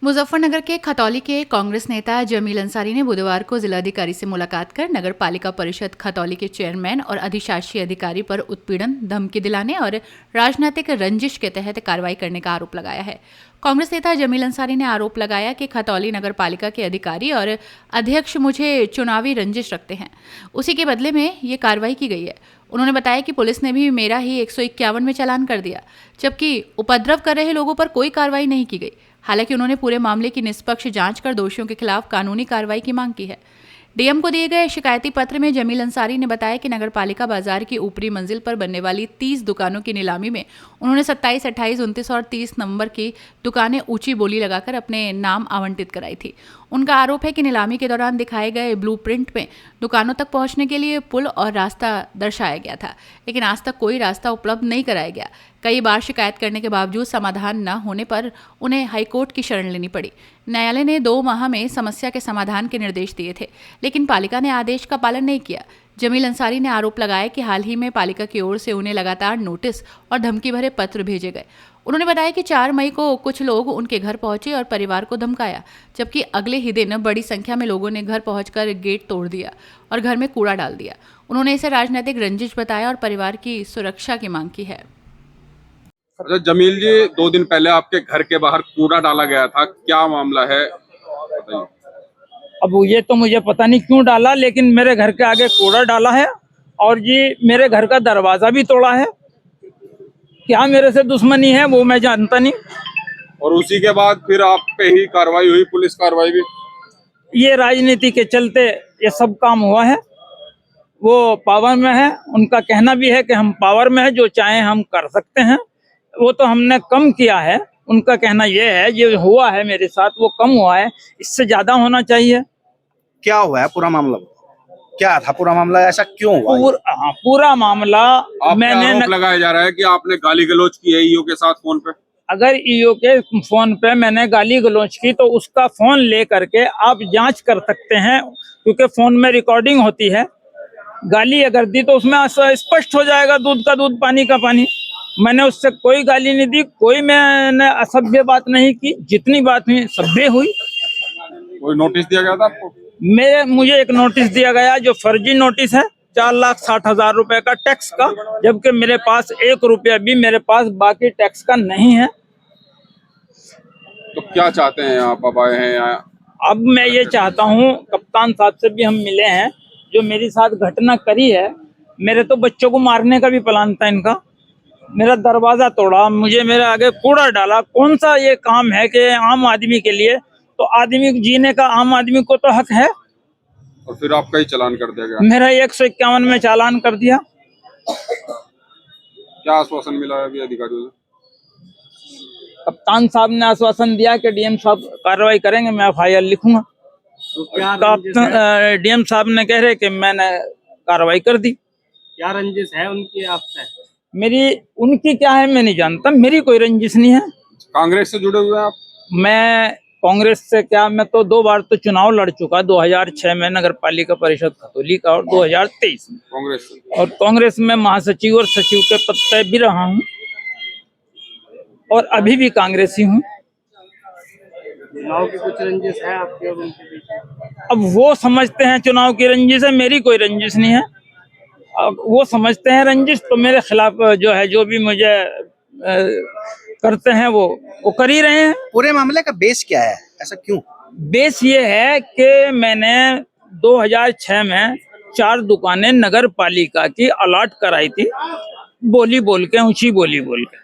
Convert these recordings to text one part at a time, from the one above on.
मुजफ्फरनगर के खतौली के कांग्रेस नेता जमील अंसारी ने बुधवार को जिलाधिकारी से मुलाकात कर नगर पालिका परिषद खतौली के चेयरमैन और अधिशासी अधिकारी पर उत्पीड़न, धमकी दिलाने और राजनीतिक रंजिश के तहत कार्रवाई करने का आरोप लगाया है। कांग्रेस नेता जमील अंसारी ने आरोप लगाया कि खतौली नगर पालिका के अधिकारी और अध्यक्ष मुझे चुनावी रंजिश रखते हैं, उसी के बदले में ये कार्रवाई की गई है। उन्होंने बताया कि पुलिस ने भी मेरा ही 151 में चालान कर दिया, जबकि उपद्रव कर रहे लोगों पर कोई कार्रवाई नहीं की गई। हालांकि उन्होंने पूरे मामले की निष्पक्ष जांच कर दोषियों के खिलाफ कानूनी कार्रवाई की मांग की है। डीएम को दिए गए शिकायती पत्र में जमील अंसारी ने बताया कि नगरपालिका बाजार की ऊपरी मंजिल पर बनने वाली 30 दुकानों की नीलामी में उन्होंने 27, 28, 29 और 30 नंबर की दुकानें ऊंची बोली लगाकर अपने नाम आवंटित कराई थी। उनका आरोप है कि नीलामी के दौरान दिखाए गए ब्लूप्रिंट में दुकानों तक पहुंचने के लिए पुल और रास्ता दर्शाया गया था, लेकिन आज तक कोई रास्ता उपलब्ध नहीं कराया गया। कई बार शिकायत करने के बावजूद समाधान न होने पर उन्हें हाईकोर्ट की शरण लेनी पड़ी। न्यायालय ने 2 माह में समस्या के समाधान के निर्देश दिए थे, लेकिन पालिका ने आदेश का पालन नहीं किया। जमील अंसारी ने आरोप लगाया कि हाल ही में पालिका की ओर से उन्हें लगातार नोटिस और धमकी भरे पत्र भेजे गए। उन्होंने बताया कि 4 मई को कुछ लोग उनके घर पहुंचे और परिवार को धमकाया, जबकि अगले ही दिन बड़ी संख्या में लोगों ने घर पहुंचकर गेट तोड़ दिया और घर में कूड़ा डाल दिया। उन्होंने इसे राजनीतिक रंजिश बताया और परिवार की सुरक्षा की मांग की है। अच्छा जमील जी, 2 दिन पहले आपके घर के बाहर कूड़ा डाला गया था, क्या मामला है बताइए। अब ये तो मुझे पता नहीं क्यों डाला, लेकिन मेरे घर के आगे कूड़ा डाला है और जी मेरे घर का दरवाजा भी तोड़ा है। क्या मेरे से दुश्मनी है वो मैं जानता नहीं। और उसी के बाद फिर आप पे ही कार्रवाई हुई, पुलिस कार्रवाई भी। ये राजनीति के चलते ये सब काम हुआ है। वो पावर में है, उनका कहना भी है कि हम पावर में है, जो चाहें हम कर सकते हैं। वो तो हमने कम किया है, उनका कहना ये है जो हुआ है मेरे साथ वो कम हुआ है, इससे ज्यादा होना चाहिए। क्या हुआ है पूरा मामला? क्या था पूरा मामला, ऐसा क्यों हुआ? पूरा मामला मैंने आरोप लगाया जा रहा है कि आपने गाली गलौज की है ईओ के साथ फोन पे। अगर ईओ के फोन पे मैंने गाली गलौज की तो उसका फोन ले करके आप जांच कर सकते हैं, क्योंकि फोन में रिकॉर्डिंग होती है। गाली अगर दी तो उसमें स्पष्ट हो जाएगा, दूध का दूध पानी का पानी। मैंने उससे कोई गाली नहीं दी, कोई मैंने असभ्य बात नहीं की, जितनी बात हुई सभ्य हुई। कोई नोटिस दिया गया था आपको? मुझे एक नोटिस दिया गया जो फर्जी नोटिस है, 4,60,000 रुपए का टैक्स का, जबकि मेरे पास 1 रुपया भी मेरे पास बाकी टैक्स का नहीं है। तो क्या चाहते हैं आप, अब आए हैं यहाँ? अब मैं ये चाहता हूँ, कप्तान साहब से भी हम मिले हैं, जो मेरे साथ घटना करी है, मेरे तो बच्चों को मारने का भी प्लान था इनका। मेरा दरवाजा तोड़ा, मुझे मेरे आगे कूड़ा डाला। कौन सा ये काम है कि आम आदमी के लिए, तो आदमी जीने का आम आदमी को तो हक है। और फिर आपका ही चालान कर दिया गया? मेरा 151 में चालान कर दिया। क्या आश्वासन मिला है अभी अधिकारियों से? कप्तान साहब ने आश्वासन दिया कि डीएम साहब कार्रवाई करेंगे, मैं FIR लिखूंगा। तो डीएम साहब ने कह रहे कि मैंने कार्रवाई कर दी। क्या रंजिश है उनकी आपसे? मेरी उनकी क्या है मैं नहीं जानता, मेरी कोई रंजिश नहीं है। कांग्रेस से जुड़े हुए हैं आप? मैं कांग्रेस से क्या, मैं तो 2 बार तो चुनाव लड़ चुका, 2006 में नगर पालिका परिषद खतौली का और 2023 में कांग्रेस से। और कांग्रेस में महासचिव और सचिव के पद पे भी रहा हूँ और अभी भी कांग्रेसी हूँ। चुनाव की कुछ रंजिश है आपके और उनके बीच? अब वो समझते हैं चुनाव की रंजिश है, मेरी कोई रंजिश नहीं है। अब वो समझते हैं रंजिश, तो मेरे खिलाफ जो है, जो भी मुझे करते हैं वो कर ही रहे हैं। पूरे मामले का बेस क्या है, ऐसा क्यों? बेस ये है कि मैंने 2006 में 4 दुकानें नगर पालिका की अलॉट कराई थी, बोली बोल के, ऊंची बोली बोल के।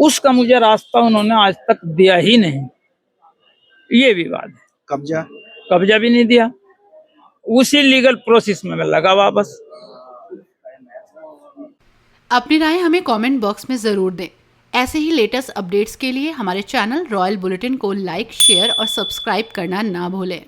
उसका मुझे रास्ता उन्होंने आज तक दिया ही नहीं, ये विवाद है। कब्जा भी नहीं दिया, उसी लीगल प्रोसेस में मैं लगा वापस। अपनी राय हमें कमेंट बॉक्स में ज़रूर दें। ऐसे ही लेटेस्ट अपडेट्स के लिए हमारे चैनल रॉयल बुलेटिन को लाइक, शेयर और सब्सक्राइब करना ना भूलें।